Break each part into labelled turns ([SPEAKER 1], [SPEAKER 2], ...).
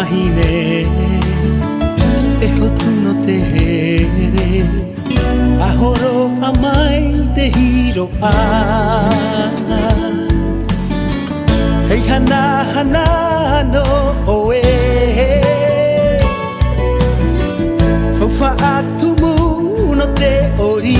[SPEAKER 1] imaginé, eso tú no te eres. Ahora amai te hiro a. Hey hana hana no oe. Fofa atumu no te ori.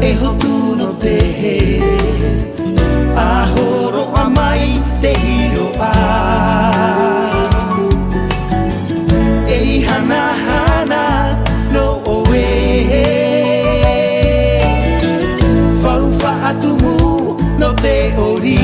[SPEAKER 1] Eho tu no te he. Ahoro amai te hiro a. Ei hana hana no oe. Faufa atumu no te ori.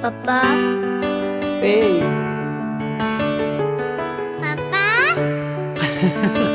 [SPEAKER 2] Papa.
[SPEAKER 1] Hey.
[SPEAKER 2] Papa.